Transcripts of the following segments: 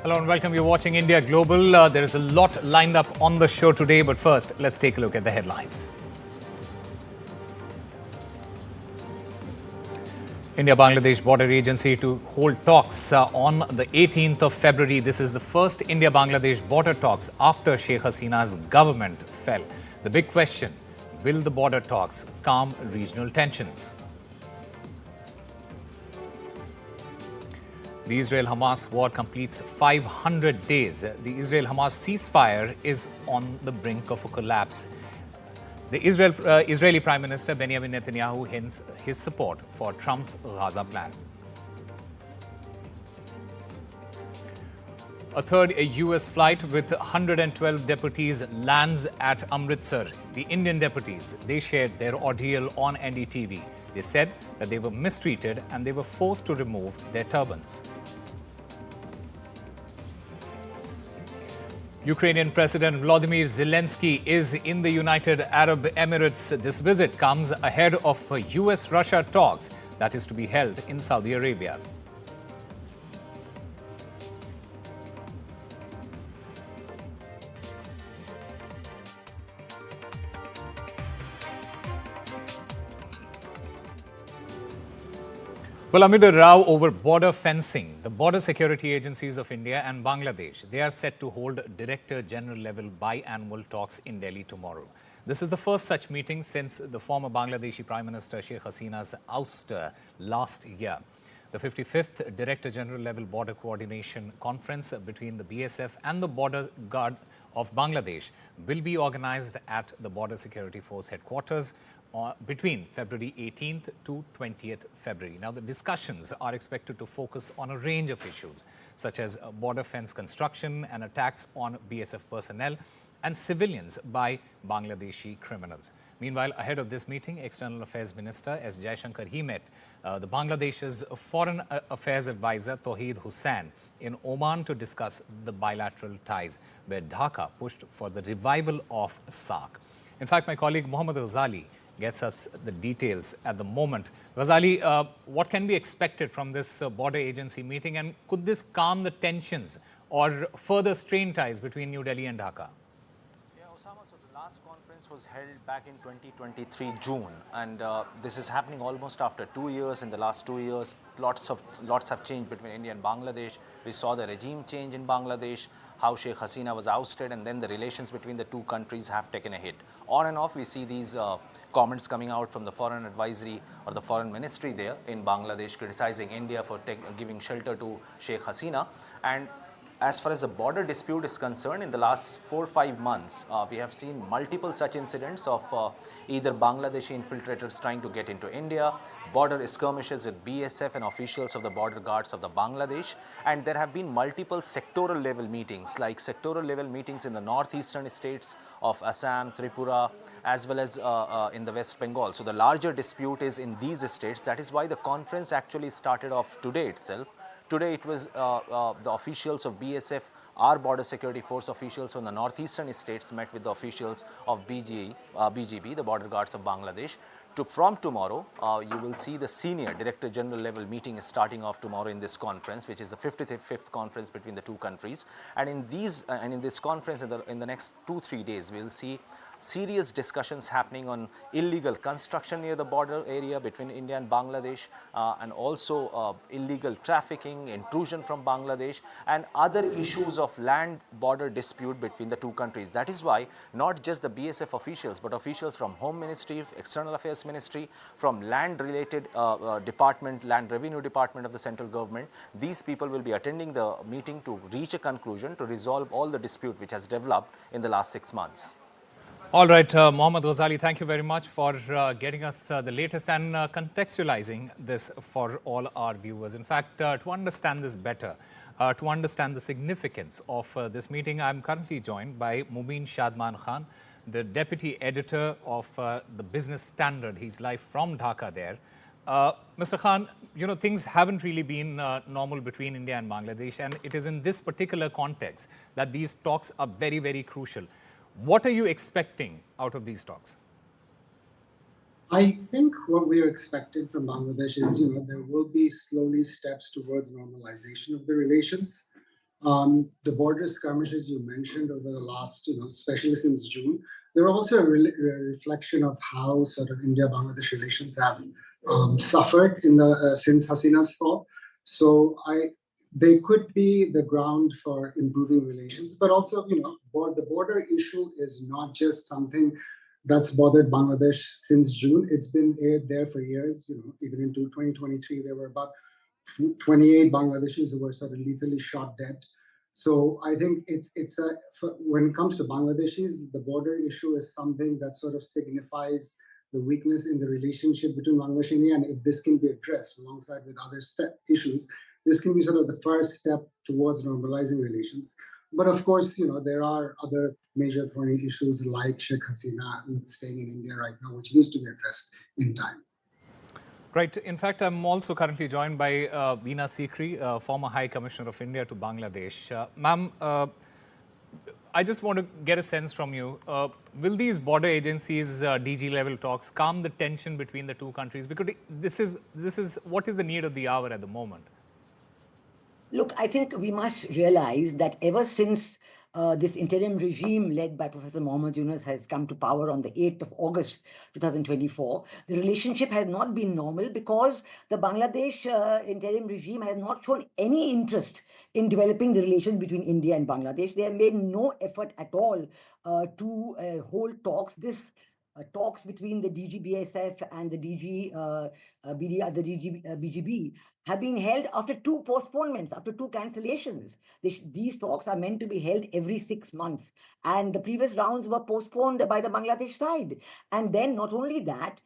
Hello and welcome. You're watching India Global. There is a lot lined up on the show today, but first, let's take a look at the headlines. India-Bangladesh Border Agency to hold talks on the 18th of February. This is the first India-Bangladesh border talks after Sheikh Hasina's government fell. The big question, will the border talks calm regional tensions? The Israel-Hamas war completes 500 days. The Israel-Hamas ceasefire is on the brink of a collapse. The Israeli Prime Minister Benjamin Netanyahu hints his support for Trump's Gaza plan. A third US flight with 112 deportees lands at Amritsar. The Indian deportees, they shared their ordeal on NDTV. They said that they were mistreated and they were forced to remove their turbans. Ukrainian President Volodymyr Zelensky is in the United Arab Emirates. This visit comes ahead of US-Russia talks that is to be held in Saudi Arabia. Well, amid a row over border fencing, the border security agencies of India and Bangladesh, they are set to hold Director General level biannual talks in Delhi tomorrow. This is the first such meeting since the former Bangladeshi Prime Minister Sheikh Hasina's ouster last year. The 55th Director General level border coordination conference between the BSF and the Border Guard of Bangladesh will be organized at the Border Security Force headquarters between February 18th to 20th February. Now, the discussions are expected to focus on a range of issues, such as border fence construction and attacks on BSF personnel and civilians by Bangladeshi criminals. Meanwhile, ahead of this meeting, External Affairs Minister S. Jaishankar, he met the Bangladesh's Foreign Affairs Advisor Tauheed Hussain in Oman to discuss the bilateral ties, where Dhaka pushed for the revival of SAARC. In fact, my colleague Mohammad Ghazali gets us the details at the moment. Ghazali, what can be expected from this border agency meeting, and could this calm the tensions or further strain ties between New Delhi and Dhaka? Yeah, Osama, so the last conference was held back in 2023 June, and this is happening almost after 2 years. In the last 2 years, lots have changed between India and Bangladesh. We saw the regime change in Bangladesh, how Sheikh Hasina was ousted, and then the relations between the two countries have taken a hit. On and off, we see these comments coming out from the foreign advisory or the foreign ministry there in Bangladesh, criticizing India for giving shelter to Sheikh Hasina. And as far as the border dispute is concerned, in the last 4 or 5 months, we have seen multiple such incidents of either Bangladeshi infiltrators trying to get into India, border skirmishes with BSF and officials of the border guards of the Bangladesh, and there have been multiple sectoral level meetings, like sectoral level meetings in the northeastern states of Assam, Tripura, as well as in the West Bengal. So the larger dispute is in these states. That is why the conference actually started off today itself. Today it was the officials of BSF, our border security force officials from the northeastern states met with the officials of BGB, the border guards of Bangladesh. From tomorrow, you will see the senior Director General level meeting is starting off tomorrow in this conference, which is the 55th conference between the two countries. And in this conference, in the next 2-3 days, we will see serious discussions happening on illegal construction near the border area between India and Bangladesh, and also illegal trafficking, intrusion from Bangladesh, and other issues of land border dispute between the two countries. That is why not just the BSF officials, but officials from Home Ministry, External Affairs Ministry, from land related department, Land Revenue Department of the central government, these people will be attending the meeting to reach a conclusion to resolve all the dispute which has developed in the last 6 months. All right, Mohammad Ghazali, thank you very much for getting us the latest and contextualizing this for all our viewers. In fact, to understand this better, to understand the significance of this meeting, I'm currently joined by Mubin Shadman Khan, the Deputy Editor of the Business Standard. He's live from Dhaka there. Mr. Khan, you know, things haven't really been normal between India and Bangladesh, and it is in this particular context that these talks are very, very crucial. What are you expecting out of these talks? I think what we are expecting from Bangladesh is, there will be slowly steps towards normalization of the relations. The border skirmishes you mentioned over the last, especially since June, they're also a reflection of how sort of India-Bangladesh relations have suffered in the since Hasina's fall. So they could be the ground for improving relations, but also, the border issue is not just something that's bothered Bangladesh since June. It's been there for years. Even into 2023, there were about 28 Bangladeshis who were sort of lethally shot dead. So I think when it comes to Bangladeshis, the border issue is something that sort of signifies the weakness in the relationship between Bangladesh and India. And if this can be addressed alongside with other issues, this can be sort of the first step towards normalizing relations. But of course, there are other major thorny issues like Sheikh Hasina staying in India right now, which needs to be addressed in time. Right. In fact, I'm also currently joined by Veena Sikri, former High Commissioner of India to Bangladesh. Ma'am, I just want to get a sense from you. Will these border agencies, DG level talks, calm the tension between the two countries? Because this is what is the need of the hour at the moment? Look, I think we must realize that ever since this interim regime led by Professor Mohammad Yunus has come to power on the 8th of August 2024, the relationship has not been normal because the Bangladesh interim regime has not shown any interest in developing the relations between India and Bangladesh. They have made no effort at all to hold talks. Talks between the DGBSF and the BGB have been held after two postponements, after two cancellations. These talks are meant to be held every 6 months. And the previous rounds were postponed by the Bangladesh side. And then not only that,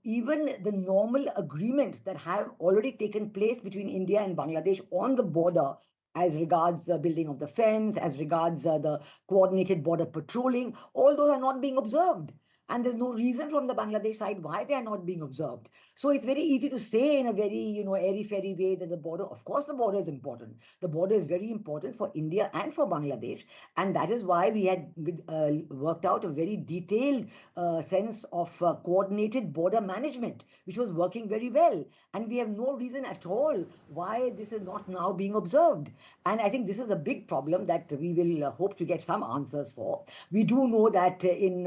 even the normal agreements that have already taken place between India and Bangladesh on the border as regards the building of the fence, as regards the coordinated border patrolling, all those are not being observed. And there's no reason from the Bangladesh side why they are not being observed. So it's very easy to say in a very, airy-fairy way that the border, of course, the border is important. The border is very important for India and for Bangladesh. And that is why we had worked out a very detailed sense of coordinated border management, which was working very well. And we have no reason at all why this is not now being observed. And I think this is a big problem that we will hope to get some answers for. We do know that in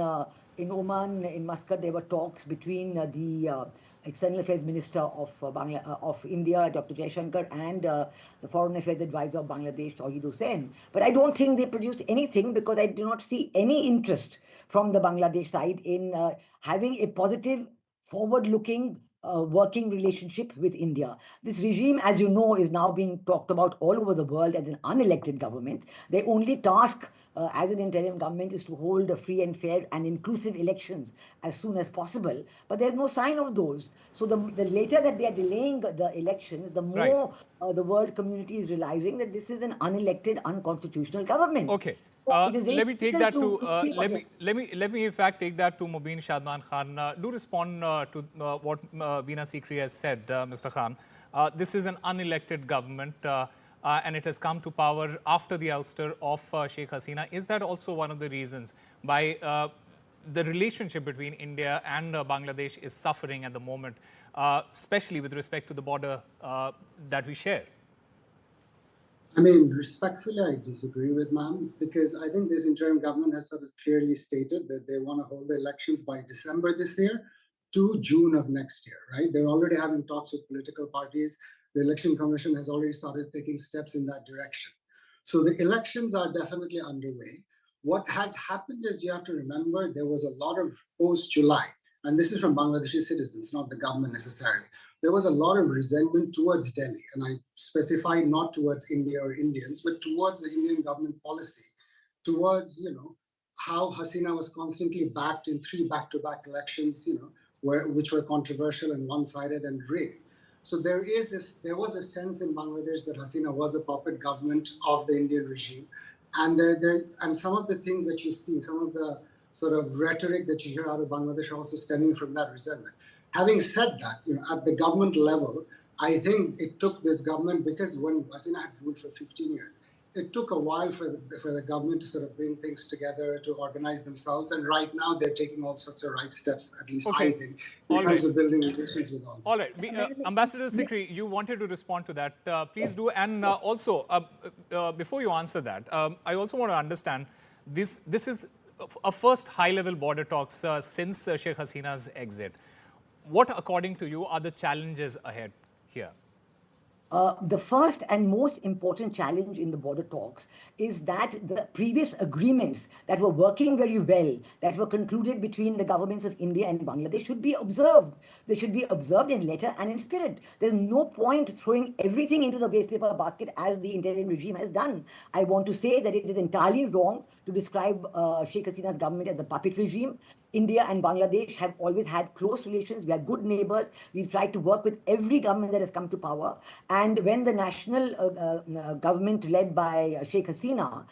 Oman, in Muscat, there were talks between the External Affairs Minister of India, Dr. Jaishankar, and the Foreign Affairs Advisor of Bangladesh, Tawhid Hussain. But I don't think they produced anything because I do not see any interest from the Bangladesh side in having a positive, forward-looking working relationship with India. This regime, as you know, is now being talked about all over the world as an unelected government. Their only task as an interim government is to hold a free and fair and inclusive elections as soon as possible. But there's no sign of those. So the later that they are delaying the elections, the more the world community is realizing that this is an unelected, unconstitutional government. Okay. Let me take that to let me in fact take that to Mubin Shadman Khan. Do respond to what Veena Sikri has said, Mr. Khan. This is an unelected government and it has come to power after the ouster of Sheikh Hasina. Is that also one of the reasons why the relationship between India and Bangladesh is suffering at the moment, especially with respect to the border that we share? I mean, respectfully, I disagree with ma'am, because I think this interim government has sort of clearly stated that they want to hold the elections by December this year to June of next year, right? They're already having talks with political parties. The Election Commission has already started taking steps in that direction. So the elections are definitely underway. What has happened is, you have to remember, there was a lot of post-July, and this is from Bangladeshi citizens, not the government necessarily. There was a lot of resentment towards Delhi, and I specify not towards India or Indians, but towards the Indian government policy, towards, how Hasina was constantly backed in 3 back-to-back elections, which were controversial and one-sided and rigged. So there was a sense in Bangladesh that Hasina was a puppet government of the Indian regime, and and some of the things that you see, some of the sort of rhetoric that you hear out of Bangladesh are also stemming from that resentment. Having said that, at the government level, I think it took this government, because when Hasina had ruled for 15 years, it took a while for the government to sort of bring things together, to organize themselves. And right now they're taking all sorts of right steps, at least I think, in terms of building relations with all. All right. Ambassador Sikri, you wanted to respond to that. Please do. And also, before you answer that, I also want to understand, this is a first high-level border talks since Sheikh Hasina's exit. What, according to you, are the challenges ahead here? The first and most important challenge in the border talks is that the previous agreements that were working very well, that were concluded between the governments of India and Bangladesh, should be observed. They should be observed in letter and in spirit. There's no point throwing everything into the waste paper basket as the interim regime has done. I want to say that it is entirely wrong to describe Sheikh Hasina's government as the puppet regime. India and Bangladesh have always had close relations. We are good neighbors. We've tried to work with every government that has come to power. And when the national government led by Sheikh Hasina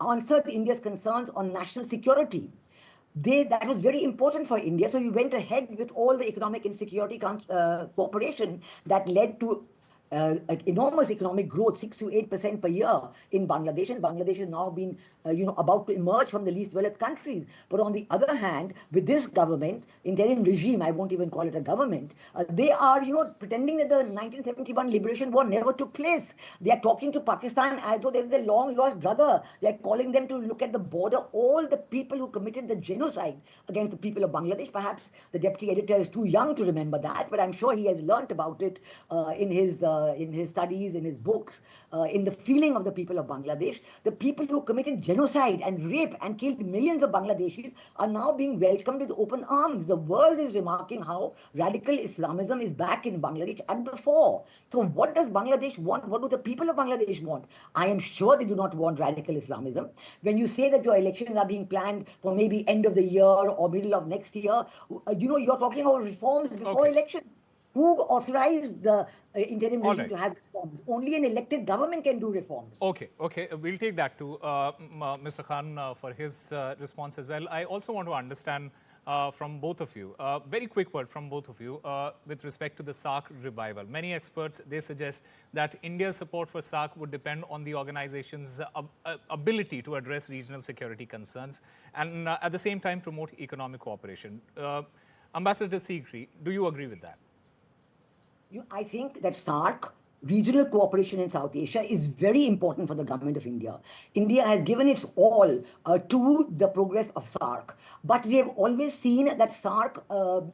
answered India's concerns on national security, that was very important for India. So we went ahead with all the economic and security cooperation that led to enormous economic growth, 6 to 8% per year in Bangladesh, and Bangladesh has now been, about to emerge from the least developed countries. But on the other hand, with this government, interim regime, I won't even call it a government, they are, pretending that the 1971 liberation war never took place. They are talking to Pakistan as though there's a long-lost brother. They are calling them to look at the border, all the people who committed the genocide against the people of Bangladesh. Perhaps the deputy editor is too young to remember that, but I'm sure he has learnt about it in his studies, in his books, in the feeling of the people of Bangladesh. The people who committed genocide and rape and killed millions of Bangladeshis are now being welcomed with open arms. The world is remarking how radical Islamism is back in Bangladesh and before. So what does Bangladesh want? What do the people of Bangladesh want? I am sure they do not want radical Islamism. When you say that your elections are being planned for maybe end of the year or middle of next year, you're talking about reforms before election. Who authorized the interim regime to have reforms? Only an elected government can do reforms. Okay. We'll take that to Mr. Khan for his response as well. I also want to understand from both of you, very quick word from both of you with respect to the SAARC revival. Many experts, they suggest that India's support for SAARC would depend on the organization's ability to address regional security concerns and at the same time promote economic cooperation. Ambassador Sikri, do you agree with that? I think that SAARC, regional cooperation in South Asia, is very important for the government of India. India has given its all to the progress of SAARC. But we have always seen that SAARC,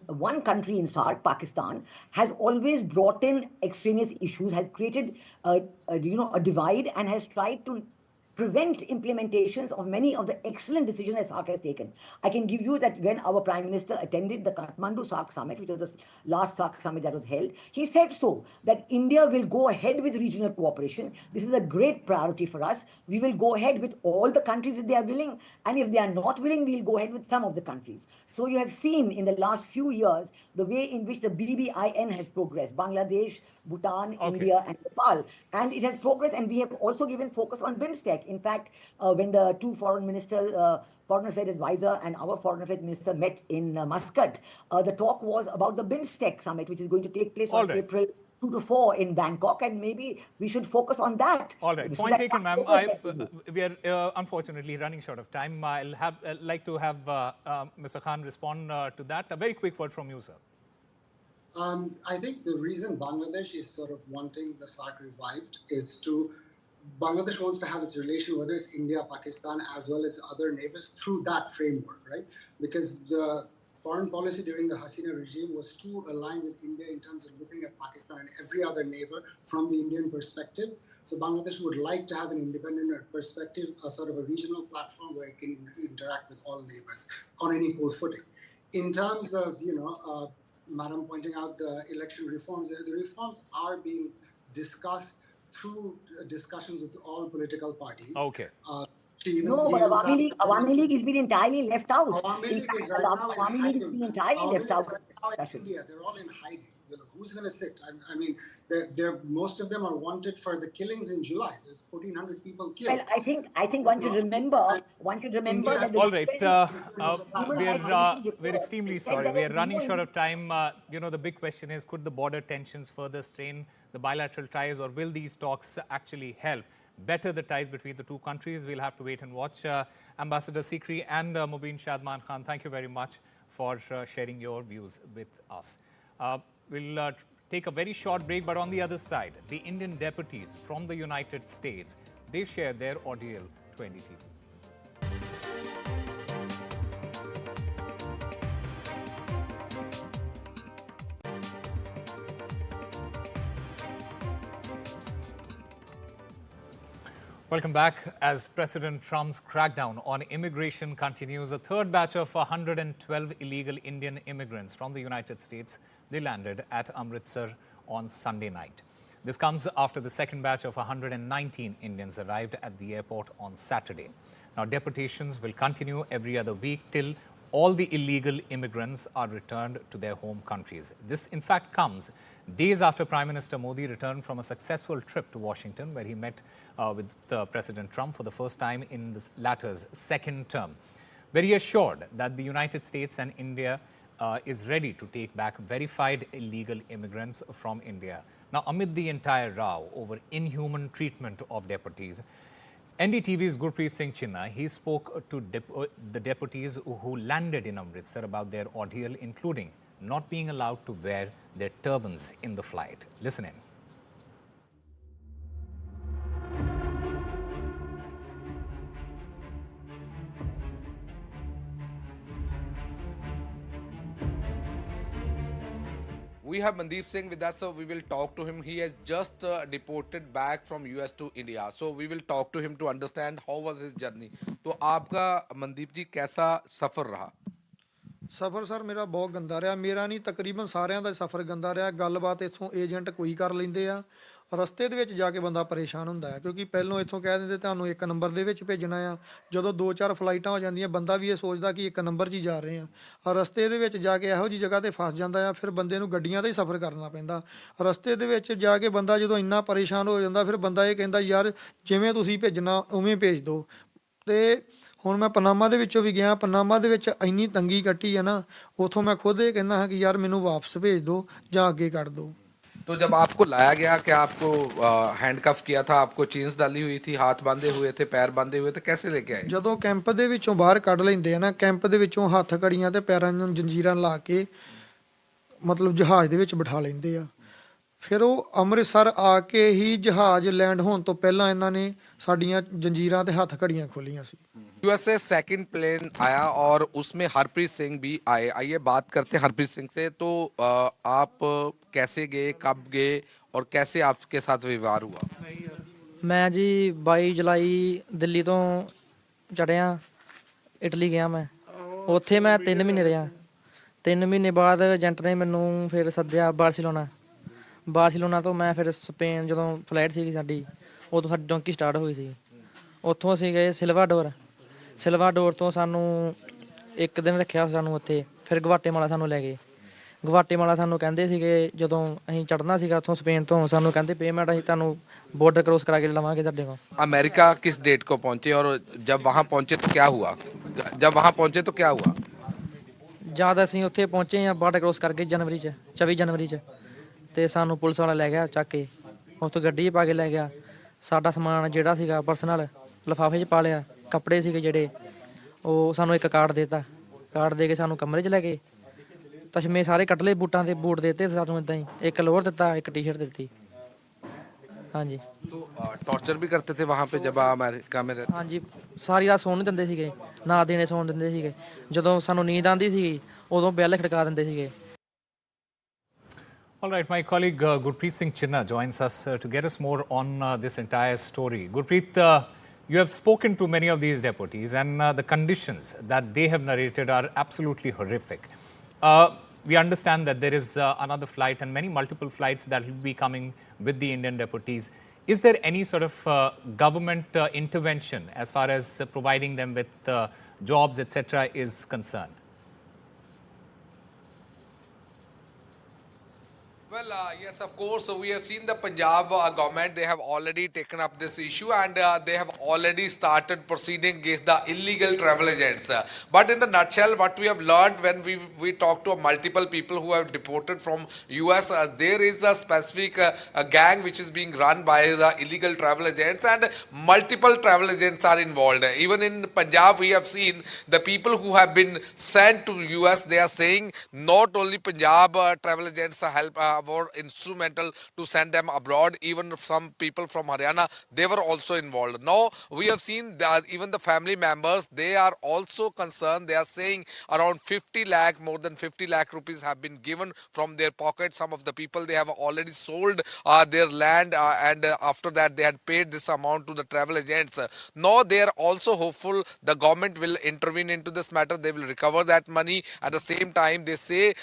one country in SAARC, Pakistan, has always brought in extraneous issues, has created a divide, and has tried to prevent implementations of many of the excellent decisions that SAARC has taken. I can give you that when our Prime Minister attended the Kathmandu SAARC summit, which was the last SAARC summit that was held, he said so, that India will go ahead with regional cooperation. This is a great priority for us. We will go ahead with all the countries if they are willing, and if they are not willing, we'll go ahead with some of the countries. So you have seen in the last few years the way in which the BBIN has progressed, Bangladesh, Bhutan, India, and Nepal. And it has progressed, and we have also given focus on BIMSTEC. In fact, when the two foreign ministers, foreign affairs advisor and our foreign affairs minister met in Muscat, the talk was about the BIMSTEC summit, which is going to take place on April 2 to 4 in Bangkok, and maybe we should focus on that. All right, point taken, ma'am. We are unfortunately running short of time. I'll like to have Mr. Khan respond to that. A very quick word from you, sir. I think the reason Bangladesh is sort of wanting the SAARC revived is Bangladesh wants to have its relation, whether it's India, Pakistan, as well as other neighbors, through that framework, right? Because the foreign policy during the Hasina regime was too aligned with India in terms of looking at Pakistan and every other neighbor from the Indian perspective. So Bangladesh would like to have an independent perspective, a sort of a regional platform where it can interact with all neighbors on an equal footing. In terms of, Madam pointing out the election reforms, the reforms are being discussed through discussions with all political parties. Okay. No, but Awami League has been entirely left out. Awami League is right now Awami League has been entirely left out. In India, they're all in hiding. Who's going to sit? I mean, most of them are wanted for the killings in July. There's 1,400 people killed. Well, I think one should remember that. All right, we're extremely sorry. We are running short of time. The big question is, could the border tensions further strain the bilateral ties, or will these talks actually help? better the ties between the two countries. We'll have to wait and watch. Ambassador Sikri and Mubin Shadman Khan, thank you very much for sharing your views with us. We'll take a very short break, but on the other side, the Indian deputies from the United States, they share their ordeal to NDTV. Welcome back. As President Trump's crackdown on immigration continues, a third batch of 112 illegal Indian immigrants from the United States, they landed at Amritsar on Sunday night. This comes after the second batch of 119 Indians arrived at the airport on Saturday. Now, deportations will continue every other week till all the illegal immigrants are returned to their home countries. This, in fact, comes days after Prime Minister Modi returned from a successful trip to Washington, where he met with President Trump for the first time in the latter's second term. Very assured that the United States and India is ready to take back verified illegal immigrants from India. Now, amid the entire row over inhuman treatment of deportees, NDTV's Gurpreet Singh Chinna, he spoke to the deportees who landed in Amritsar about their ordeal, including not being allowed to wear their turbans in the flight. Listen in. We have Mandeep Singh with us, so we will talk to him. He has just deported back from US to India. So we will talk to him to understand how was his journey. तो आपका मनदीप जी कैसा सफ़र रहा? ਸਫ਼ਰ sir ਮੇਰਾ ਬਹੁਤ ਗੰਦਾ ਰਿਹਾ। ਮੇਰਾ ਨਹੀਂ, ਤਕਰੀਬਨ ਸਾਰਿਆਂ ਦਾ ਸਫ਼ਰ ਗੰਦਾ ਰਿਹਾ। ਗੱਲਬਾਤ ਇੱਥੋਂ ਏਜੰਟ ਕੋਈ ਕਰ ਲੈਂਦੇ ਆ, ਰਸਤੇ ਦੇ ਵਿੱਚ ਜਾ ਕੇ ਬੰਦਾ ਪਰੇਸ਼ਾਨ ਹੁੰਦਾ ਹੈ, ਕਿਉਂਕਿ ਪਹਿਲੋਂ ਇੱਥੋਂ ਕਹਿ ਦਿੰਦੇ ਤੁਹਾਨੂੰ ਇੱਕ ਨੰਬਰ ਦੇ ਵਿੱਚ ਭੇਜਣਾ ਆ। ਜਦੋਂ 2-4 ਫਲਾਈਟਾਂ ਹੋ ਜਾਂਦੀਆਂ, ਬੰਦਾ ਵੀ ਇਹ ਸੋਚਦਾ ਕਿ ਇੱਕ ਨੰਬਰ 'ਚ ਹੀ ਜਾ ਰਹੇ ਆ। ਰਸਤੇ ਦੇ ਵਿੱਚ ਜਾ ਕੇ ਇਹੋ ਜਿਹੀ ਜਗ੍ਹਾ 'ਤੇ ਫਸ ਜਾਂਦਾ ਆ, ਫਿਰ ਬੰਦੇ ਨੂੰ ਗੱਡੀਆਂ 'ਤੇ ਹੀ ਸਫ਼ਰ ਕਰਨਾ ਪੈਂਦਾ। ਰਸਤੇ ਦੇ ਵਿੱਚ ਜਾ ਕੇ ਬੰਦਾ ਜਦੋਂ ਇੰਨਾ ਪਰੇਸ਼ਾਨ ਹੋ ਜਾਂਦਾ, ਫਿਰ ਬੰਦਾ ਇਹ ਕਹਿੰਦਾ ਯਾਰ ਜਿਵੇਂ ਤੁਸੀਂ ਭੇਜਣਾ ਉਵੇਂ ਭੇਜ ਦਿਓ। ਅਤੇ ਹੁਣ ਮੈਂ ਪਨਾਮਾ ਦੇ ਵਿੱਚੋਂ ਵੀ ਗਿਆ। ਪਨਾਮਾ ਦੇ ਵਿੱਚ ਇੰਨੀ ਤੰਗੀ ਕੱਟੀ ਹੈ ਨਾ, ਉੱਥੋਂ ਮੈਂ ਖੁਦ ਇਹ ਕਹਿੰਦਾ ਹਾਂ ਕਿ ਯਾਰ ਮੈਨੂੰ ਵਾਪਸ ਭੇਜ ਦਿਓ ਜਾਂ ਅੱਗੇ ਕਰ ਦਿਓ। तो जब आपको लाया गया, क्या आपको हैंडकफ किया था, आपको चेन्स डाली हुई थी, हाथ बांधे हुए थे, पैर बांधे हुए थे, कैसे लेके आए? ਜਦੋਂ ਕੈਂਪ ਦੇ ਵਿੱਚੋਂ ਬਾਹਰ ਕੱਢ ਲੈਂਦੇ ਆ ਨਾ, ਕੈਂਪ ਦੇ ਵਿੱਚੋਂ ਹੱਥ ਘੜੀਆਂ ਤੇ ਪੈਰਾਂ ਨੂੰ ਜੰਜੀਰਾਂ ਲਾ ਕੇ ਮਤਲਬ ਜਹਾਜ਼ ਦੇ ਵਿੱਚ ਬਿਠਾ ਲੈਂਦੇ ਆ। ਫਿਰ ਉਹ ਅੰਮ੍ਰਿਤਸਰ ਆ ਕੇ ਹੀ ਜਹਾਜ਼ ਲੈਂਡ ਹੋਣ ਤੋਂ ਪਹਿਲਾਂ ਇਹਨਾਂ ਨੇ ਸਾਡੀਆਂ ਜੰਜੀਰਾਂ ਤੇ ਹੱਥ ਘੜੀਆਂ ਖੋਲੀਆਂ ਸੀ। यूएस से सेकंड प्लेन आया और उसमें हरप्रीत सिंह भी आए। आइए बात करते हैं हरप्रीत सिंह से। तो आप कैसे गए, कब गए और कैसे आपके साथ व्यवहार हुआ? मैं जी 22 ਜੁਲਾਈ ਦਿੱਲੀ ਤੋਂ ਚੜਿਆ, ਇਟਲੀ ਗਿਆ ਮੈਂ। ਉੱਥੇ ਮੈਂ 3 ਮਹੀਨੇ ਰਿਹਾ। 3 ਮਹੀਨੇ ਬਾਅਦ ਏਜੰਟ ਨੇ ਮੈਨੂੰ ਫਿਰ ਸੱਦਿਆ ਬਾਰਸੀਲੋਨਾ ਤੋਂ। ਮੈਂ ਫਿਰ ਸਪੇਨ, ਜਦੋਂ ਫਲਾਈਟ ਸੀਗੀ ਸਾਡੀ, ਉਦੋਂ ਸਾਡੀ ਡੋਂਕੀ ਸਟਾਰਟ ਹੋਈ ਸੀ। ਉੱਥੋਂ ਅਸੀਂ ਗਏ ਸਿਲਵਾਡੋਰ ਤੋਂ ਸਾਨੂੰ 1 ਦਿਨ ਰੱਖਿਆ ਸਾਨੂੰ ਉੱਥੇ। ਫਿਰ ਗਵਾਟੇਮਾਲਾ ਸਾਨੂੰ ਲੈ ਗਏ। ਗਵਾਟੇਮਾਲਾ ਸਾਨੂੰ ਕਹਿੰਦੇ ਸੀਗੇ, ਜਦੋਂ ਅਸੀਂ ਚੜ੍ਹਨਾ ਸੀਗਾ ਉੱਥੋਂ ਸਪੇਨ ਤੋਂ, ਸਾਨੂੰ ਕਹਿੰਦੇ ਪੇਮੈਂਟ ਅਸੀਂ ਤੁਹਾਨੂੰ बॉर्डर क्रॉस करा के लवांगे ਤੁਹਾਡੇ ਕੋਲ। अमेरिका किस डेट को पहुंचे और जब वहां पहुंचे तो क्या हुआ? जब वहां पहुंचे तो क्या हुआ? ਜਦ ਅਸੀਂ ਉੱਥੇ ਪਹੁੰਚੇ ਆ, ਬਾਰਡਰ ਕ੍ਰੋਸ ਕਰਕੇ 24 ਜਨਵਰੀ 'ਚ, ਤੇ ਸਾਨੂੰ ਪੁਲਿਸ ਵਾਲਾ ਲੈ ਗਿਆ ਚੱਕ ਕੇ, ਉੱਥੋਂ ਗੱਡੀ 'ਚ ਪਾ ਕੇ ਲੈ ਗਿਆ। ਸਾਡਾ ਸਮਾਨ ਜਿਹੜਾ ਸੀਗਾ ਪਰਸਨਲ ਲਿਫਾਫੇ 'ਚ ਪਾ ਲਿਆ। ਕੱਪੜੇ ਸੀਗੇ ਜਿਹੜੇ, ਉਹ ਸਾਨੂੰ ਇੱਕ ਕਾਰਡ ਦੇਤਾ। ਕਾਰਡ ਦੇ ਕੇ ਸਾਨੂੰ ਕਮਰੇ 'ਚ ਲੈ ਗਏ। ਤਸ਼ਮੇ ਸਾਰੇ ਕੱਟ ਲਏ, ਬੂਟਾਂ ਦੇ ਬੂਟ ਦੇਤੇ ਸਾਨੂੰ ਇੱਦਾਂ ਹੀ। ਇੱਕ ਲੋਅਰ ਦਿੱਤਾ, ਇੱਕ ਟੀ-ਸ਼ਰਟ ਦਿੱਤੀ। ਹਾਂਜੀ। तो टॉर्चर भी करते थे वहाँ पे जब अमेरिका में रहते? ਹਾਂਜੀ, ਸਾਰੀ ਰਾਤ ਸੌਣ ਨਹੀਂ ਦਿੰਦੇ ਸੀਗੇ, ਨਾ ਦਿਨੇ ਸੌਣ ਦਿੰਦੇ ਸੀਗੇ। ਜਦੋਂ ਸਾਨੂੰ ਨੀਂਦ ਆਉਂਦੀ ਸੀ ਉਦੋਂ ਬੈਲ ਖੜਕਾ ਦਿੰਦੇ ਸੀਗੇ। All right, my colleague Gurpreet Singh Chinna joins us to get us more on this entire story. Gurpreet, you have spoken to many of these deportees, and the conditions that they have narrated are absolutely horrific. We understand that there is another flight and multiple flights that will be coming with the Indian deportees. Is there any sort of government intervention as far as providing them with jobs, etc., is concerned? Well, yes, of course. So we have seen the Punjab government, they have already taken up this issue and they have already started proceeding against the illegal travel agents. But in the nutshell, what we have learned when we talk to multiple people who have deported from US, there is a specific a gang which is being run by the illegal travel agents and multiple travel agents are involved. Even in Punjab, we have seen the people who have been sent to US, they are saying not only Punjab travel agents help were instrumental to send them abroad. Even some people from Haryana, they were also involved. Now we have seen that even the family members, they are also concerned. They are saying around 50 lakh, more than 50 lakh rupees have been given from their pocket. Some of the people, they have already sold their land and after that they had paid this amount to the travel agents. Now they are also hopeful the government will intervene into this matter. They will recover that money. At the same time, they say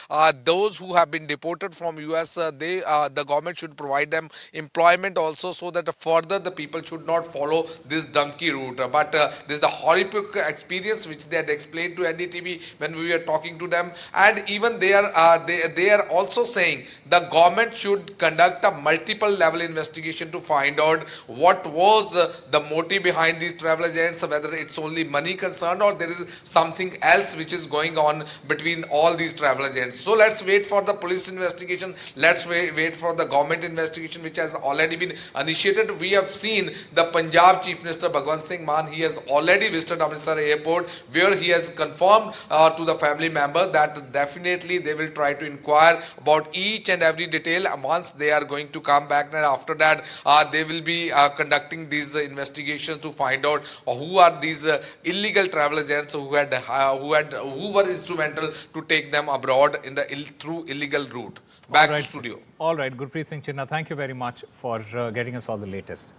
those who have been deported from US, the government should provide them employment also, so that further the people should not follow this donkey route. But this is the horrific experience which they had explained to NDTV when we were talking to them, and even they are also saying the government should conduct a multiple level investigation to find out what was the motive behind these travel agents, whether it's only money concerned or there is something else which is going on between all these travel agents. So let's wait for the police investigation. Let's wait for the government investigation which has already been initiated. We have seen the Punjab Chief Minister Bhagwant Singh Mann, he has already visited Amritsar airport where he has confirmed to the family members that definitely they will try to inquire about each and every detail. Once they are going to come back, and after that they will be conducting these investigations to find out who are these illegal travel agents who were instrumental to take them abroad in the through illegal route. Back to studio. All right, Gurpreet Singh Chinna, thank you very much for getting us all the latest.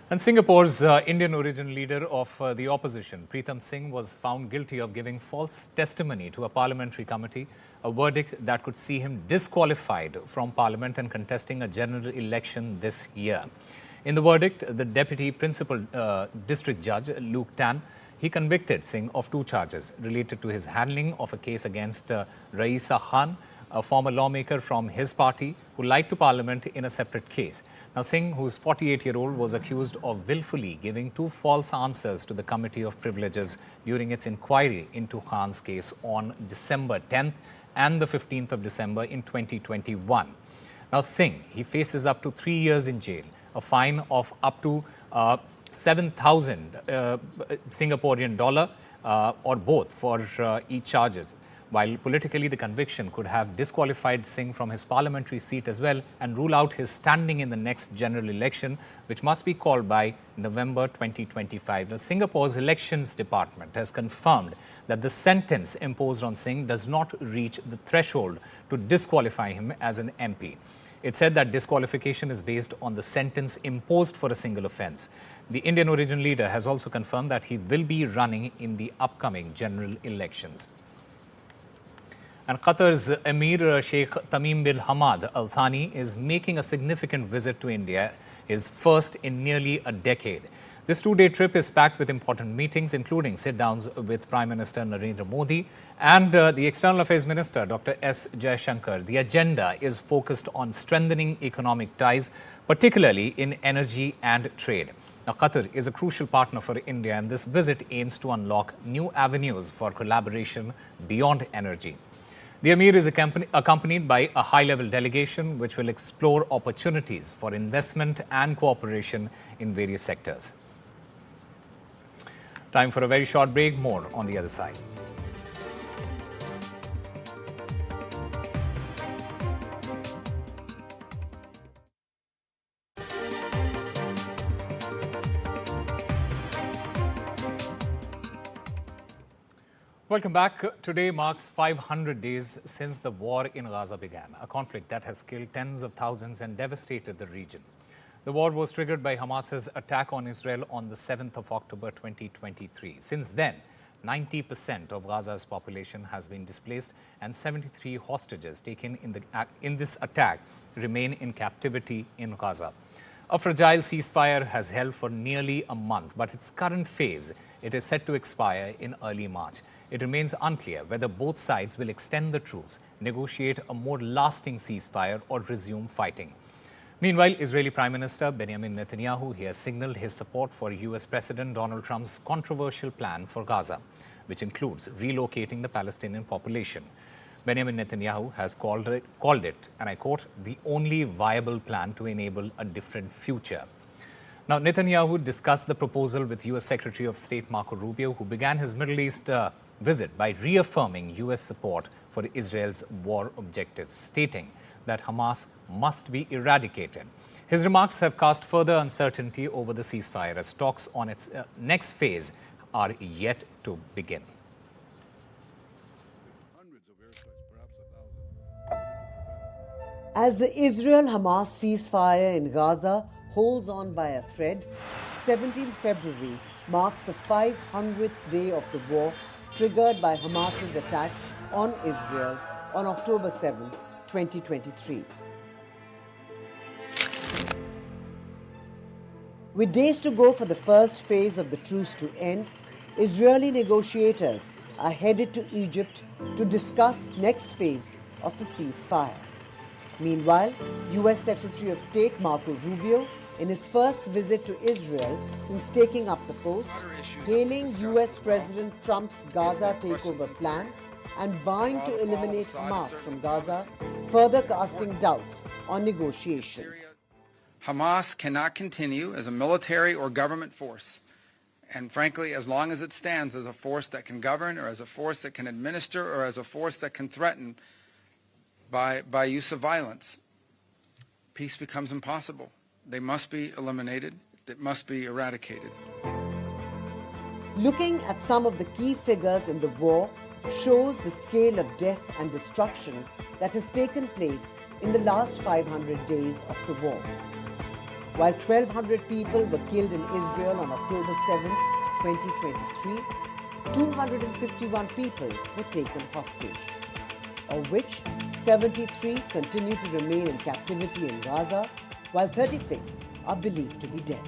And Singapore's Indian origin leader of the opposition, Pritam Singh, was found guilty of giving false testimony to a parliamentary committee, a verdict that could see him disqualified from parliament and contesting a general election this year. In the verdict, the deputy principal district judge, Luke Tan, he convicted Singh of 2 charges related to his handling of a case against Raisa Khan, a former lawmaker from his party who lied to parliament in a separate case. Now, Singh, who is 48-year-old, was accused of willfully giving 2 false answers to the Committee of Privileges during its inquiry into Khan's case on December 10th and the 15th of December in 2021. Now, Singh, he faces up to 3 years in jail, a fine of up to 7,000 Singaporean dollar or both for each charges. While politically the conviction could have disqualified Singh from his parliamentary seat as well and rule out his standing in the next general election, which must be called by November 2025. Now, Singapore's elections department has confirmed that the sentence imposed on Singh does not reach the threshold to disqualify him as an MP. It said that disqualification is based on the sentence imposed for a single offence. The Indian origin leader has also confirmed that he will be running in the upcoming general elections. And Qatar's Emir Sheikh Tamim bin Hamad Al Thani is making a significant visit to India, his first in nearly a decade. This 2-day trip is packed with important meetings, including sit-downs with Prime Minister Narendra Modi and the External Affairs Minister, Dr. S. Jaishankar. The agenda is focused on strengthening economic ties, particularly in energy and trade. Now, Qatar is a crucial partner for India, and this visit aims to unlock new avenues for collaboration beyond energy. The Emir is accompanied by a high-level delegation which will explore opportunities for investment and cooperation in various sectors. Time for a very short break. More on the other side. Welcome back. Today marks 500 days since the war in Gaza began, a conflict that has killed tens of thousands and devastated the region. The war was triggered by Hamas's attack on Israel on the 7th of October 2023. Since then, 90% of Gaza's population has been displaced and 73 hostages taken in this attack remain in captivity in Gaza. A fragile ceasefire has held for nearly a month, but its current phase, it is set to expire in early March. it remains unclear whether both sides will extend the truce, negotiate a more lasting ceasefire, or resume fighting. Meanwhile, Israeli Prime Minister Benjamin Netanyahu has signaled his support for US President Donald Trump's controversial plan for Gaza, which includes relocating the Palestinian population. Benjamin Netanyahu has called it, and I quote, the only viable plan to enable a different future. Now, Netanyahu discussed the proposal with US Secretary of State Marco Rubio, who began his Middle East visit by reaffirming US support for Israel's war objectives, stating that Hamas must be eradicated. His remarks have cast further uncertainty over the ceasefire as talks on its next phase are yet to begin. As the Israel-Hamas ceasefire in Gaza holds on by a thread, 17th February marks the 500th day of the war triggered by Hamas's attack on Israel on October 7, 2023. With days to go for the first phase of the truce to end, Israeli negotiators are headed to Egypt to discuss next phase of the ceasefire. Meanwhile, US Secretary of State Marco Rubio, in his first visit to Israel since taking up the post, hailing US President Trump's Gaza takeover plan and vowing to eliminate Hamas from Gaza, further casting doubts on negotiations. Hamas cannot continue as a military or government force. And frankly, as long as it stands as a force that can govern, or as a force that can administer, or as a force that can threaten by use of violence, peace becomes impossible. They must be eliminated. They must be eradicated. Looking at some of the key figures in the war shows the scale of death and destruction that has taken place in the last 500 days of the war. While 1,200 people were killed in Israel on October 7, 2023, 251 people were taken hostage, of which 73 continue to remain in captivity in Gaza, while 36 are believed to be dead.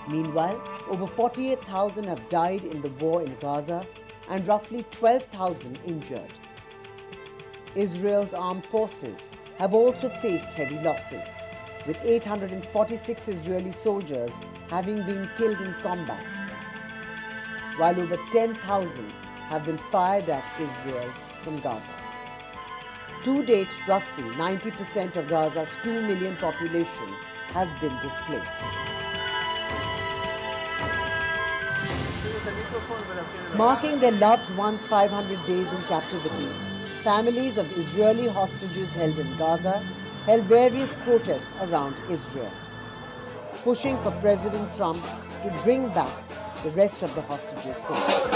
Meanwhile, over 48,000 have died in the war in Gaza and roughly 12,000 injured. Israel's armed forces have also faced heavy losses, with 846 Israeli soldiers having been killed in combat, while over 10,000 have been fired at Israel from Gaza. To date, roughly 90% of Gaza's 2 million population has been displaced. Marking their loved ones' 500 days in captivity, families of Israeli hostages held in Gaza held various protests around Israel, pushing for President Trump to bring back the rest of the hostages home.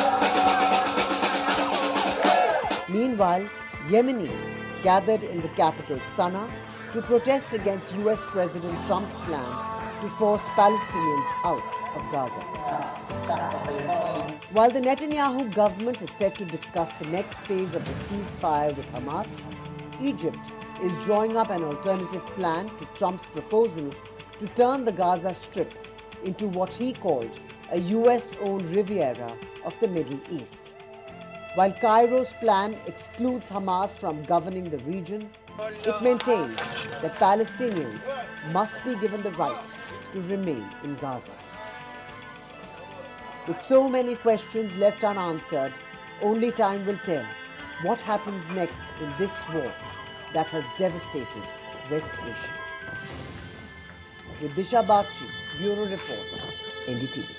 Meanwhile, Yemenis gathered in the capital Sana'a to protest against US President Trump's plan to force Palestinians out of Gaza. While the Netanyahu government is set to discuss the next phase of the ceasefire with Hamas, Egypt is drawing up an alternative plan to Trump's proposal to turn the Gaza Strip into what he called a US-owned Riviera of the Middle East. While Cairo's plan excludes Hamas from governing the region, it maintains that Palestinians must be given the right to remain in Gaza. With so many questions left unanswered, only time will tell what happens next in this war that has devastated West Asia. With Disha Bagchi, Bureau Report, NDTV.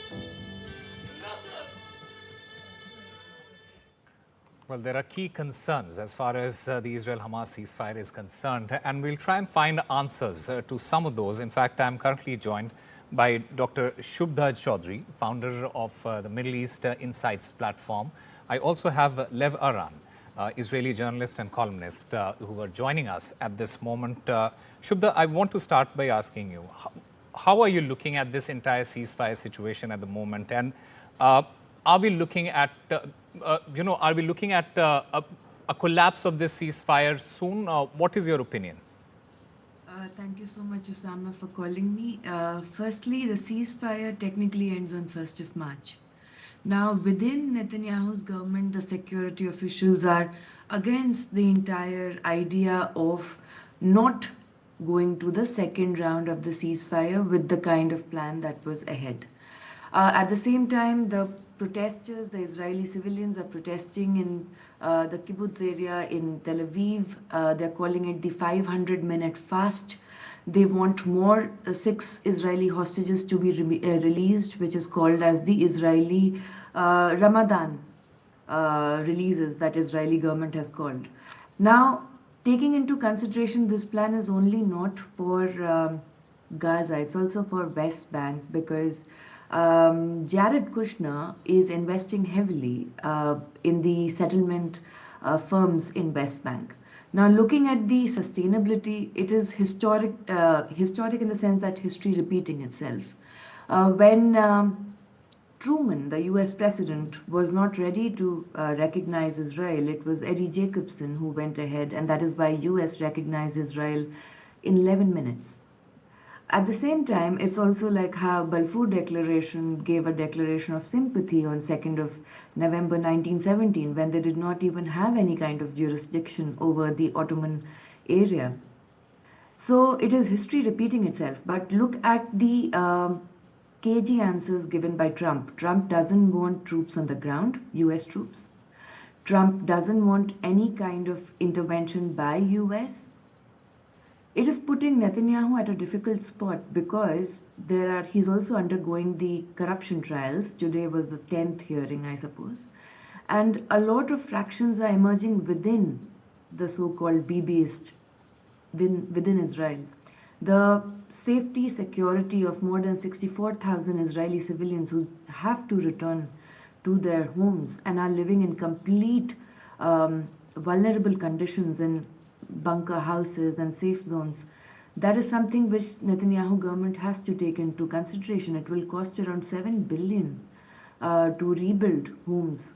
Well, there are key concerns as far as the Israel-Hamas ceasefire is concerned, and we'll try and find answers to some of those. In fact, I'm currently joined by Dr. Shubhda Chaudhry, founder of the Middle East Insights platform. I also have Lev Aran, Israeli journalist and columnist, who are joining us at this moment. Shubhda, I want to start by asking you, how are you looking at this entire ceasefire situation at the moment, and are we looking at a collapse of this ceasefire soon? What is your opinion? Thank you so much, Osama, for calling me. Firstly, the ceasefire technically ends on 1st of March. Now, within Netanyahu's government, the security officials are against the entire idea of not going to the second round of the ceasefire with the kind of plan that was ahead. At the same time, the protesters, the Israeli civilians, are protesting in the kibbutz area in Tel Aviv. They're calling it the 500-minute fast. They want more 6 Israeli hostages to be released, which is called as the Israeli Ramadan releases that Israeli government has called. Now, taking into consideration, this plan is only not for Gaza, it's also for West Bank, because Jared Kushner is investing heavily in the settlement firms in West Bank. Now, looking at the sustainability, it is historic in the sense that history repeating itself. When Truman, the US president, was not ready to recognize Israel, it was Eddie Jacobson who went ahead, and that is why US recognized Israel in 11 minutes. At the same time, it's also like how Balfour Declaration gave a declaration of sympathy on 2nd of November 1917, when they did not even have any kind of jurisdiction over the Ottoman area. So it is history repeating itself. But look at the cagey answers given by Trump. Trump doesn't want troops on the ground, US troops. Trump doesn't want any kind of intervention by US. It is putting Netanyahu at a difficult spot because he's also undergoing the corruption trials. Today was the 10th hearing, I suppose. And a lot of fractions are emerging within the so-called Bibiist within Israel. The safety, security of more than 64,000 Israeli civilians who have to return to their homes and are living in complete vulnerable conditions in bunker houses and safe zones. That is something which Netanyahu government has to take into consideration. It will cost around 7 billion to rebuild homes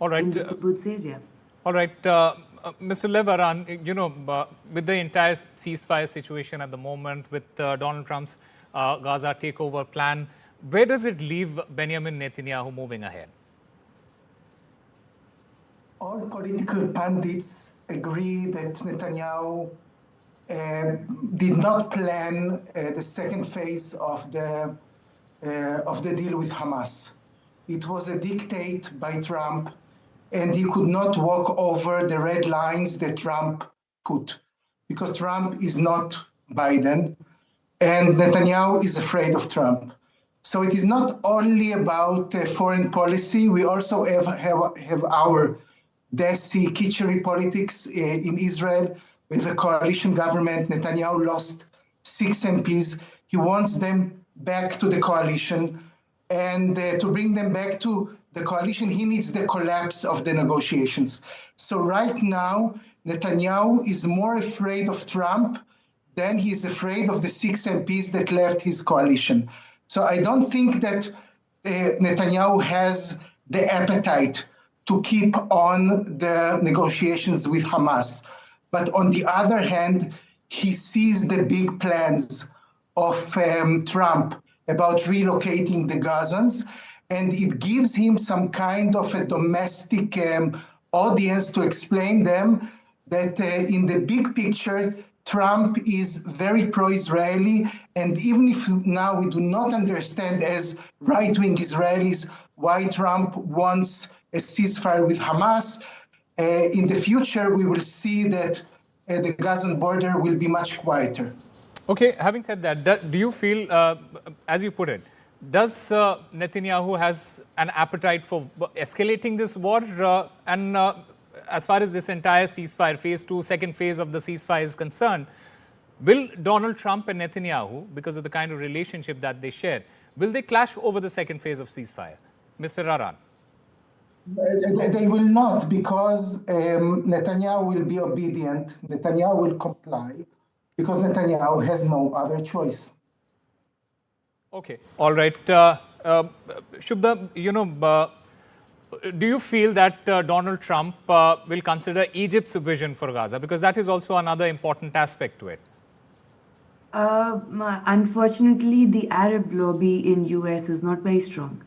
in the kibbutz area. All right, Mr. Levaran, with the entire ceasefire situation at the moment, with Donald Trump's Gaza takeover plan, where does it leave Benjamin Netanyahu moving ahead? All political pundits agree that Netanyahu did not plan the second phase of the deal with Hamas. It was a dictate by Trump, and he could not walk over the red lines that Trump put, because Trump is not Biden, and Netanyahu is afraid of Trump. So it is not only about foreign policy. We also have our Desi, kitchery politics in Israel with a coalition government. Netanyahu lost 6 MPs. He wants them back to the coalition. And to bring them back to the coalition, he needs the collapse of the negotiations. So right now, Netanyahu is more afraid of Trump than he is afraid of the 6 MPs that left his coalition. So I don't think that Netanyahu has the appetite to keep on the negotiations with Hamas. But on the other hand, he sees the big plans of Trump about relocating the Gazans, and it gives him some kind of a domestic audience to explain them that in the big picture, Trump is very pro-Israeli, and even if now we do not understand as right-wing Israelis why Trump wants a ceasefire with Hamas, in the future we will see that the Gazan border will be much quieter. Okay, having said that, do you feel, as you put it, does Netanyahu has an appetite for escalating this war? And as far as this entire ceasefire, phase 2, second phase of the ceasefire is concerned, will Donald Trump and Netanyahu, because of the kind of relationship that they share, will they clash over the second phase of ceasefire? Mr. Raran. They will not, because Netanyahu will be obedient. Netanyahu will comply, because Netanyahu has no other choice. Okay, all right. Shubhda, do you feel that Donald Trump will consider Egypt's vision for Gaza? Because that is also another important aspect to it. Unfortunately, the Arab lobby in US is not very strong.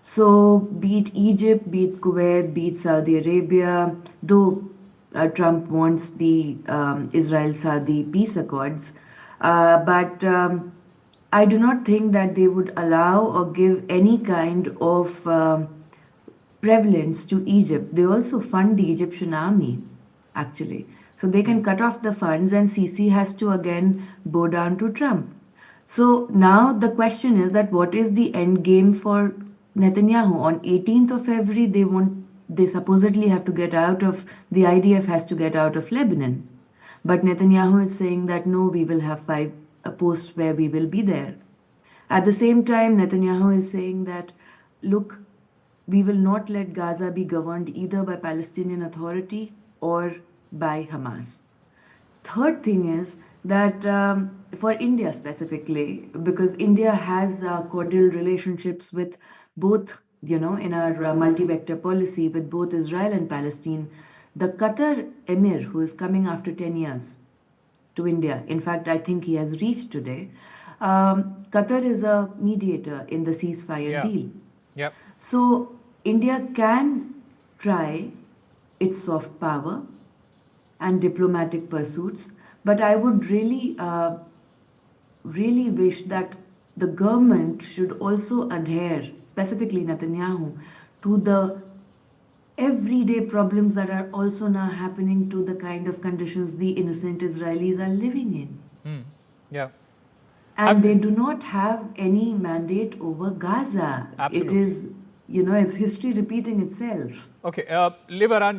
So, be it Egypt, be it Kuwait, be it Saudi Arabia, though Trump wants the Israel-Saudi peace accords, but I do not think that they would allow or give any kind of prevalence to Egypt. They also fund the Egyptian army, actually. So they can cut off the funds, and Sisi has to again bow down to Trump. So now the question is that what is the end game for Netanyahu? On 18th of February, they supposedly have to get out of, the IDF has to get out of Lebanon. But Netanyahu is saying that no, we will have 5 posts where we will be there. At the same time, Netanyahu is saying that, look, we will not let Gaza be governed either by Palestinian Authority or by Hamas. Third thing is that for India specifically, because India has cordial relationships with both, in our multi-vector policy with both Israel and Palestine, the Qatar Emir, who is coming after 10 years to India, in fact, I think he has reached today, Qatar is a mediator in the ceasefire deal. Yep. So India can try its soft power and diplomatic pursuits, but I would really, really wish that the government should also adhere, specifically Netanyahu, to the everyday problems that are also now happening to the kind of conditions the innocent Israelis are living in. Yeah. And they do not have any mandate over Gaza. Absolutely. It is, it's history repeating itself. Okay, Livaran,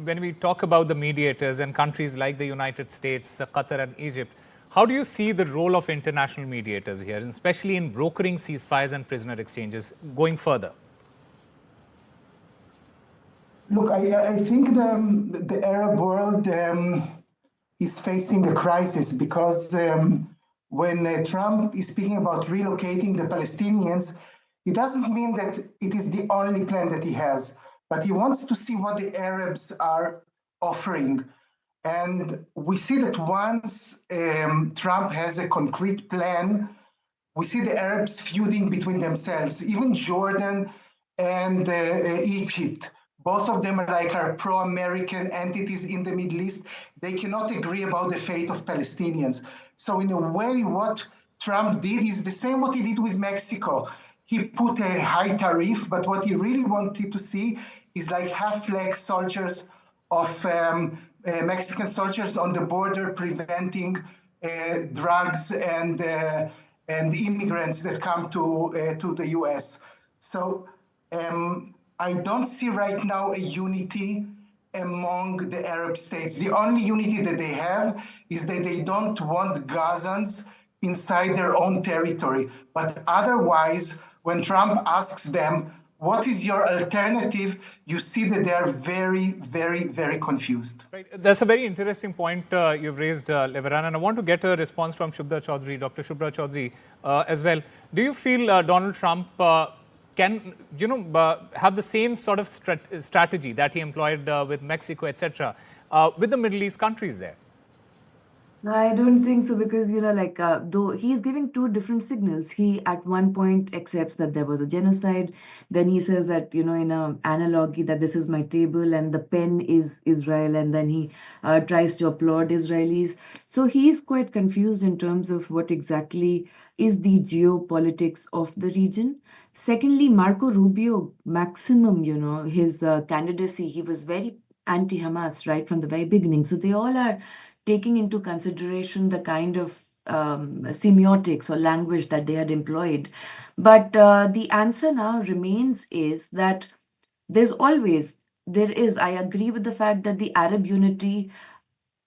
when we talk about the mediators and countries like the United States, Qatar and Egypt, how do you see the role of international mediators here, especially in brokering ceasefires and prisoner exchanges going further? Look, I think the Arab world is facing a crisis because when Trump is speaking about relocating the Palestinians, it doesn't mean that it is the only plan that he has, but he wants to see what the Arabs are offering. And we see that once Trump has a concrete plan, we see the Arabs feuding between themselves, even Jordan and Egypt. Both of them are pro-American entities in the Middle East. They cannot agree about the fate of Palestinians. So in a way, what Trump did is the same what he did with Mexico. He put a high tariff, but what he really wanted to see is like half-leg soldiers of Mexican soldiers on the border preventing drugs and immigrants that come to the U.S. So I don't see right now a unity among the Arab states. The only unity that they have is that they don't want Gazans inside their own territory. But otherwise, when Trump asks them, what is your alternative? You see that they are very, very, very confused. Right. That's a very interesting point you've raised, Levaran, and I want to get a response from Shubhra Chaudhary, Dr. Shubhra Chaudhary as well. Do you feel Donald Trump can, have the same sort of strategy that he employed with Mexico, etc., with the Middle East countries there? I don't think so because, though he's giving two different signals. He at one point accepts that there was a genocide. Then he says that, in an analogy that this is my table and the pen is Israel. And then he tries to applaud Israelis. So he's quite confused in terms of what exactly is the geopolitics of the region. Secondly, Marco Rubio, maximum, his candidacy, he was very anti-Hamas right from the very beginning. So they all are taking into consideration the kind of semiotics or language that they had employed. But the answer now remains is that I agree with the fact that the Arab unity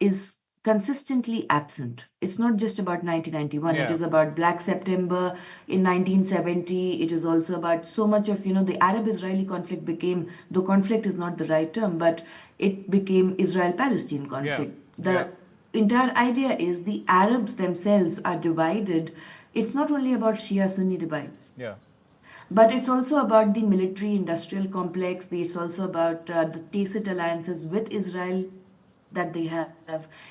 is consistently absent. It's not just about 1991. Yeah. It is about Black September in 1970. It is also about so much of, the Arab-Israeli conflict became, though conflict is not the right term, but it became Israel-Palestine conflict. The entire idea is the Arabs themselves are divided. It's not only about Shia-Sunni divides. Yeah. But it's also about the military-industrial complex. It's also about the tacit alliances with Israel that they have.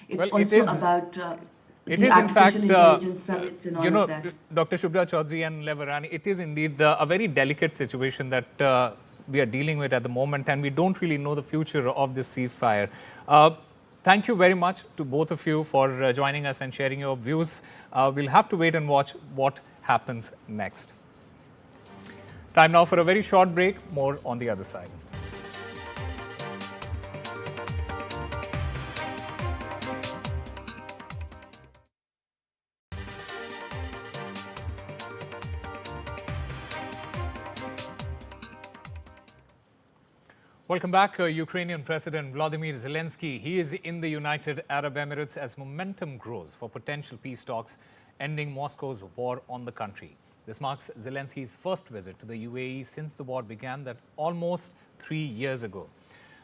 It's Well, also about It the is, in fact, artificial intelligence summits and all of that. Dr. Shubhra Chaudhary and Levarani, it is indeed a very delicate situation that we are dealing with at the moment, and we don't really know the future of this ceasefire. Thank you very much to both of you for joining us and sharing your views. We'll have to wait and watch what happens next. Time now for a very short break. More on the other side. Welcome back. Ukrainian President Volodymyr Zelensky, he is in the United Arab Emirates as momentum grows for potential peace talks ending Moscow's war on the country. This marks Zelensky's first visit to the UAE since the war began, that almost 3 years ago.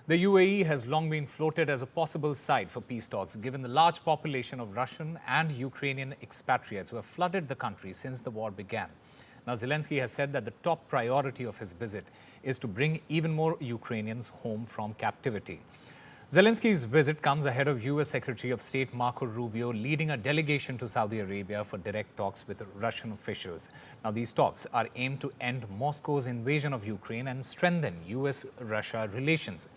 The UAE has long been floated as a possible site for peace talks, given the large population of Russian and Ukrainian expatriates who have flooded the country since the war began. Now, Zelensky has said that the top priority of his visit is to bring even more Ukrainians home from captivity. Zelensky's visit comes ahead of U.S. Secretary of State Marco Rubio leading a delegation to Saudi Arabia for direct talks with Russian officials. Now, these talks are aimed to end Moscow's invasion of Ukraine and strengthen U.S.-Russia relations.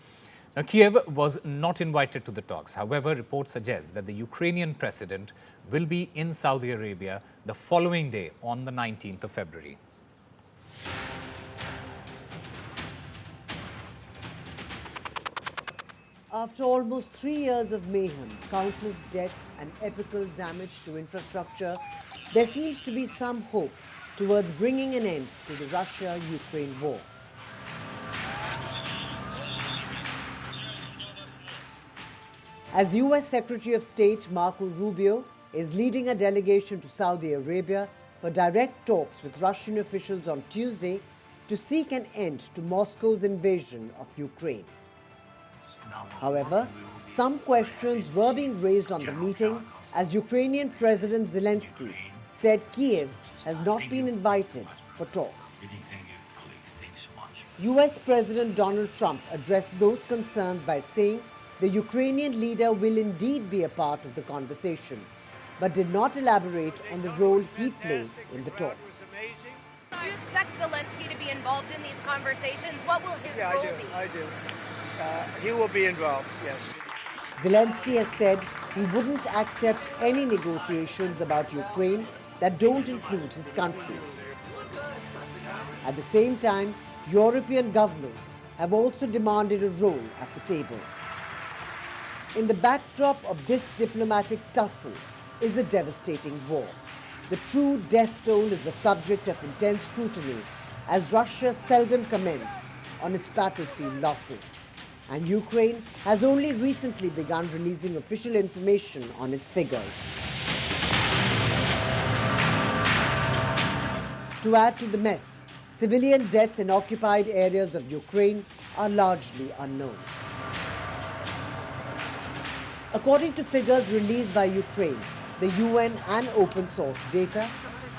Now, Kiev was not invited to the talks. However, reports suggest that the Ukrainian president will be in Saudi Arabia the following day on the 19th of February. After almost 3 years of mayhem, countless deaths and epical damage to infrastructure, there seems to be some hope towards bringing an end to the Russia-Ukraine war. As U.S. Secretary of State Marco Rubio is leading a delegation to Saudi Arabia for direct talks with Russian officials on Tuesday to seek an end to Moscow's invasion of Ukraine. However, some questions were being raised on the meeting as Ukrainian President Zelensky said Kiev has not been invited for talks. US President Donald Trump addressed those concerns by saying the Ukrainian leader will indeed be a part of the conversation, but did not elaborate on the role he'd play in the talks. Do you expect Zelensky to be involved in these conversations? What will his role be? I do. He will be involved, yes. Zelensky has said he wouldn't accept any negotiations about Ukraine that don't include his country. At the same time, European governments have also demanded a role at the table. In the backdrop of this diplomatic tussle is a devastating war. The true death toll is the subject of intense scrutiny as Russia seldom comments on its battlefield losses. And Ukraine has only recently begun releasing official information on its figures. To add to the mess, civilian deaths in occupied areas of Ukraine are largely unknown. According to figures released by Ukraine, the UN and open source data,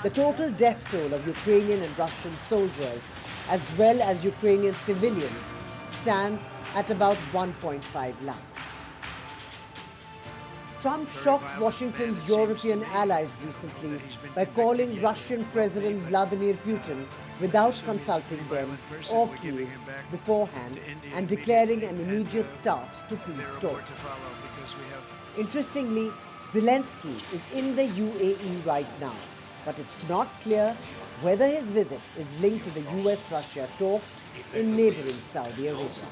the total death toll of Ukrainian and Russian soldiers, as well as Ukrainian civilians, stands at about 1.5 lakh. Trump shocked Washington's European allies recently by calling Russian President Vladimir Putin without consulting them or Kyiv beforehand and declaring an immediate start to peace talks. Interestingly, Zelensky is in the UAE right now, but it's not clear whether his visit is linked to the US-Russia talks in neighboring Saudi Arabia.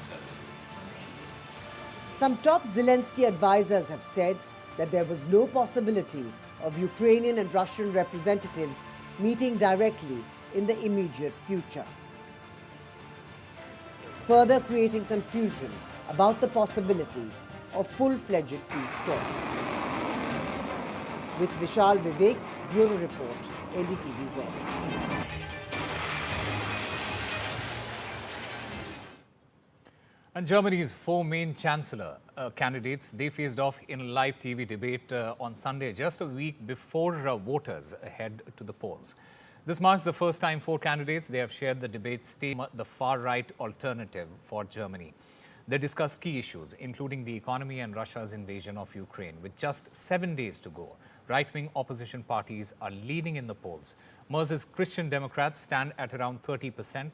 Some top Zelensky advisors have said that there was no possibility of Ukrainian and Russian representatives meeting directly in the immediate future, further creating confusion about the possibility of full-fledged peace talks. With Vishal Vivek, Bureau Report, NDTV World. And Germany's four main chancellor candidates, they faced off in a live TV debate on Sunday, just a week before voters head to the polls. This marks the first time four candidates, they have shared the debate stage, the far-right alternative for Germany. They discussed key issues, including the economy and Russia's invasion of Ukraine. With just 7 days to go, Right-wing opposition parties are leading in the polls. Merz's Christian Democrats stand at around 30%,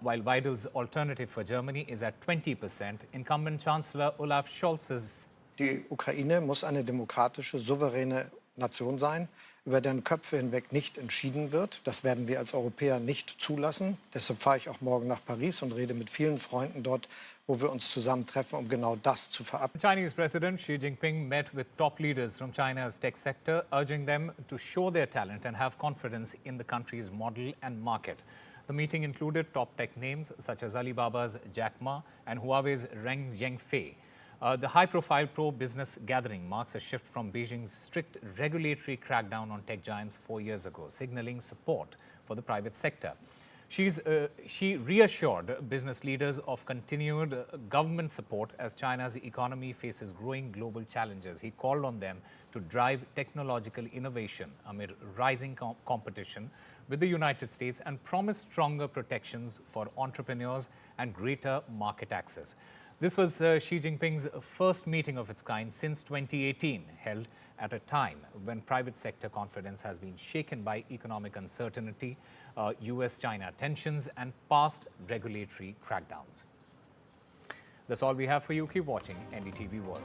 while Weidel's Alternative for Germany is at 20%. Incumbent Chancellor Olaf Scholz's Die Ukraine muss eine demokratische, souveräne Nation sein, über deren Köpfe hinweg nicht entschieden wird. Das werden wir als Europäer nicht zulassen. Deshalb fahre ich auch morgen nach Paris und rede mit vielen Freunden dort, wo wir uns zusammentreffen, um genau das zu verabschieden. Chinese President Xi Jinping met with top leaders from China's tech sector, urging them to show their talent and have confidence in the country's model and market. The meeting included top tech names such as Alibaba's Jack Ma and Huawei's Ren Zhengfei. The high-profile pro-business gathering marks a shift from Beijing's strict regulatory crackdown on tech giants 4 years ago, signaling support for the private sector. She reassured business leaders of continued government support as China's economy faces growing global challenges. He called on them to drive technological innovation amid rising competition with the United States and promised stronger protections for entrepreneurs and greater market access. This was Xi Jinping's first meeting of its kind since 2018, held at a time when private sector confidence has been shaken by economic uncertainty, US-China tensions, and past regulatory crackdowns. That's all we have for you. Keep watching NDTV World.